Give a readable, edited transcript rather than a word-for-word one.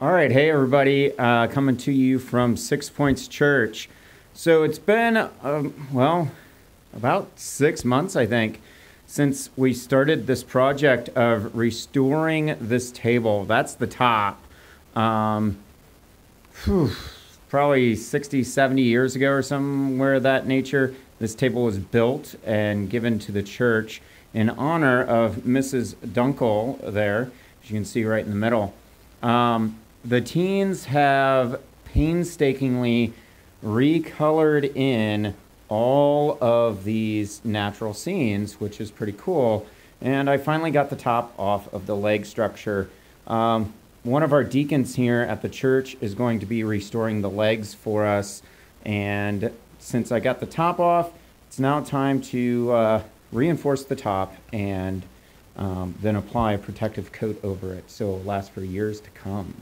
All right, hey everybody, coming to you from 6 Points Church. So it's been, about 6 months, I think, since we started this project of restoring this table. That's the top. Probably 60, 70 years ago or somewhere of that nature, this table was built and given to the church in honor of Mrs. Dunkle there, as you can see right in the middle. The teens have painstakingly recolored in all of these natural scenes, which is pretty cool. And I finally got the top off of the leg structure. One of our deacons here at the church is going to be restoring the legs for us. And since I got the top off, it's now time to reinforce the top and then apply a protective coat over it so it'll last for years to come.